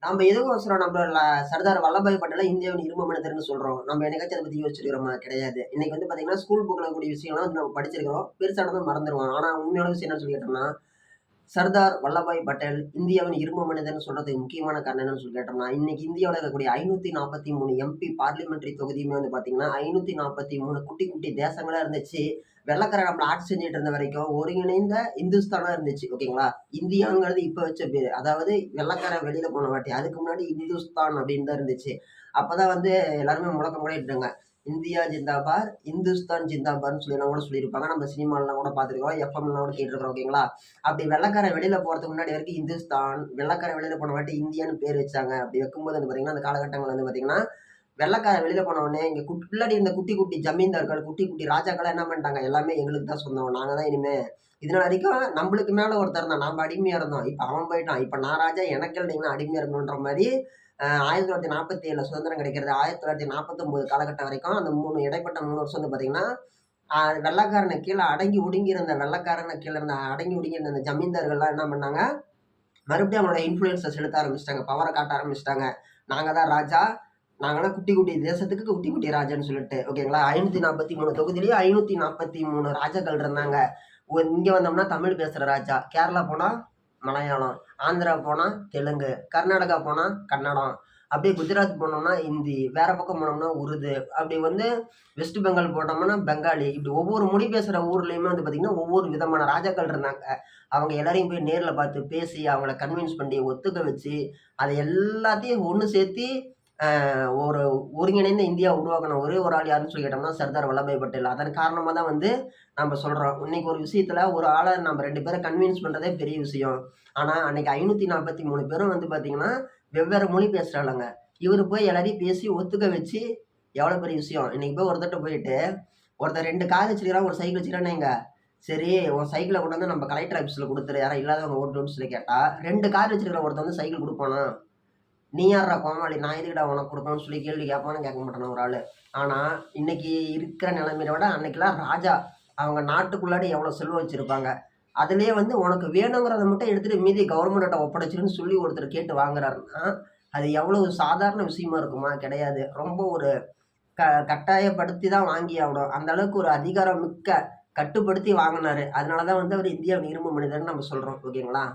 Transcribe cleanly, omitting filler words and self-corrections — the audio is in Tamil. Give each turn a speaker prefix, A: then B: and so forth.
A: நம்ம எதுக்கோசரம் நம்மள சர்தார் வல்லபாய் பட்டேல இந்தியாவின் இரும்பு மனிதர்னு சொல்றோம். நம்ம என்னைக்காச்சும் அத பத்தி யோசிச்சிருக்கிறோமா? கிடையாது. இன்னைக்கு வந்து பார்த்தீங்கன்னா, ஸ்கூல் புக்ல இருக்கக்கூடிய விஷயம்லாம் வந்து நம்ம படிச்சிருக்கிறோம். பெருசானதும் மறந்துருவோம். ஆனா உண்மையான விஷயம் என்னன்னு சொல்லி கேட்டோம்னா, சர்தார் வல்லபாய் பட்டேல் இந்தியாவின் இரும்பு மனிதர்ன்னு சொல்றதுக்கு முக்கியமான காரணம் என்னன்னு சொல்லி கேட்டோம்னா, இன்னைக்கு இந்தியாவுல இருக்கக்கூடிய 543 எம்பி பார்லிமென்டரி தொகுதியுமே வந்து பார்த்தீங்கன்னா, 543 குட்டி, குட்டி தேசங்களா இருந்துச்சு. வெள்ளைக்காரன் நம்மள ஆட்சி செஞ்சுட்டு இருந்த வரைக்கும் ஒருங்கிணைந்த இந்துஸ்தானா இருந்துச்சு. ஓகேங்களா? இந்தியாங்கிறது இப்ப வச்ச பேரு. அதாவது வெள்ளைக்காரன் வெளியில போன வாட்டி. அதுக்கு முன்னாடி இந்துஸ்தான் அப்படின்னு தான் இருந்துச்சு. அப்பதான் வந்து எல்லாருமே முழக்கம் முறையிட்டாங்க. இந்தியா ஜிந்தாபாத், இந்துஸ்தான் ஜிந்தாபாத்ன்னு சொல்லிலாம் கூட சொல்லியிருப்பாங்க. நம்ம சினிமாலலாம் கூட பார்த்துருக்கோம். எஃப்எம்லாம் கூட கேட்டுருக்கோம். ஓகேங்களா? அப்படி வெள்ளைக்காரன் வெளியில போறதுக்கு முன்னாடி வரைக்கும் இந்துஸ்தான், வெள்ளைக்காரன் வெளியில போன வாட்டி இந்தியான்னு பேர் வச்சாங்க. அப்படி வைக்கும்போது வந்து பார்த்தீங்கன்னா, அந்த காலகட்டங்கள்ல வந்து பார்த்தீங்கன்னா, வெள்ளைக்காரன் வெளியில போன உடனே இங்க உள்ளாடி இருந்த குட்டி, குட்டி ஜமீன்தார்கள், குட்டி, குட்டி ராஜாக்கள்லாம் என்ன பண்ணிட்டாங்க, எல்லாமே எங்களுக்கு தான் சொந்தம். நாங்க தான் இனிமே இதுநாள் வரைக்கும் நம்மளுக்கு மேல ஒருத்தன் இருந்தான். நாம அடிமையா இருந்தோம். இப்ப அவன் போயிட்டான். இப்ப நான் ராஜா, எனக்கு நீங்கலாம் அடிமையா இருக்கணுன்ற மாரி 1947ல சுதந்திரம் கிடைக்கிறது. 1949 காலகட்டம் வரைக்கும் அந்த 3 இடைப்பட்ட 3 வருஷம் வந்து பார்த்தீங்கன்னா, வெள்ளைக்காரனுக்கு கீழ அடங்கி ஒடுங்கி இருந்த வெள்ளைக்காரனுக்கு கீழ இருந்த அடங்கி ஒடுங்கி இருந்த அந்த ஜமீன்தார்கள்லாம் என்ன பண்ணாங்க, மறுபடியும் அவங்களோட இன்ஃப்ளூயன்ஸ செலுத்த ஆரம்பிச்சுட்டாங்க. பவர காட்ட ஆரம்பிச்சுட்டாங்க. நாங்க தான் ராஜா. நாங்கலாம் குட்டி, குட்டி தேசத்துக்கு குட்டி, குட்டி ராஜான்னு சொல்லிட்டு. ஓகேங்களா? 543 தொகுதியிலயும் 543 ராஜாக்கள் இருந்தாங்க. இங்க வந்தோம்னா தமிழ் பேசுற ராஜா. கேரளா போனா மலையாளம். ஆந்திரா போனா தெலுங்கு. கர்நாடகா போனா கன்னடம். அப்படியே குஜராத் போனோம்னா ஹிந்தி. வேற பக்கம் போனோம்னா உருது. அப்படி வந்து வெஸ்ட் பெங்கால் போட்டோம்னா பெங்காலி. இப்படி ஒவ்வொரு மொழி பேசுற ஊர்லயுமே வந்து பார்த்தீங்கன்னா, ஒவ்வொரு விதமான ராஜாக்கள் இருந்தாங்க. அவங்க எல்லாரையும் போய் நேர்ல பார்த்து பேசி, அவங்கள கன்வின்ஸ் பண்ணி, ஒத்துக்க வச்சு, அத எல்லாத்தையும் ஒண்ணு சேர்த்தி ஒரு ஒருங்கிணைந்த இந்தியா உருவாக்குன ஒரே ஒரு ஆள் யாருன்னு சொல்லி கேட்டோம்னா, சர்தார் வல்லபாய் பட்டேல். அதன் காரணமா தான் வந்து நம்ம சொல்றோம். இன்னைக்கு ஒரு விஷயத்துல ஒரு ஆள நம்ம 2 பேர கன்வின்ஸ் பண்றதே பெரிய விஷயம். ஆனா, அன்னைக்கு 543 பேரும் வந்து பார்த்தீங்கன்னா, வெவ்வேறு மொழி பேசுற ஆளுங்க. இவரு போய் எல்லாரையும் பேசி ஒத்துக்க வச்சு, எவ்வளோ பெரிய விஷயம். இன்னைக்கு போய் ஒருத்தர்ட்ட போயிட்டு, ஒருத்தன் 2 கார் வச்சிருக்கான், ஒரு சைக்கிள் வச்சுக்கிறான்னு வைங்க. சரி, உன் சைக்கிள கொண்டு வந்து நம்ம கலெக்டர் ஆஃபீஸ்ல குடுத்துரு. யாரும் இல்லாதவங்க ஓட்டணும்னு சொல்லி கேட்டா, 2 கார் வச்சிருக்கிற ஒருத்தன் வந்து சைக்கிள் குடுப்பானா? நீ யார்றா கோமாளி? நான் எதுக்குடா உனக்கு குடுக்கணும்னு சொல்லி கேள்வி கேட்பானும் கேட்க மாட்டானா ஒரு ஆளு. ஆனா, இன்னைக்கு இருக்கிற நிலைமைய விட அன்னைக்கெல்லாம் ராஜா. அவங்க நாட்டுக்குள்ளாடி எவ்வளோ செல்வம் வச்சிருப்பாங்க. அதிலேயே வந்து உனக்கு வேணுங்கிறத மட்டும் எடுத்துட்டு மீதி கவர்மெண்ட்ட ஒப்படைச்சிருன்னு சொல்லி ஒருத்தர் கேட்டு வாங்குறாருன்னா, அது எவ்வளவு சாதாரண விஷயமா இருக்குமா? கிடையாது. ரொம்ப ஒரு க கட்டாயப்படுத்தி தான் வாங்கி ஆகணும். அந்த அளவுக்கு ஒரு அதிகாரம் மிக்க கட்டுப்படுத்தி வாங்குனாரு. அதனால தான் வந்து அவரு இந்தியாவின் இரும்பு மனிதர்ன்னு நம்ம சொல்றோம். ஓகேங்களா?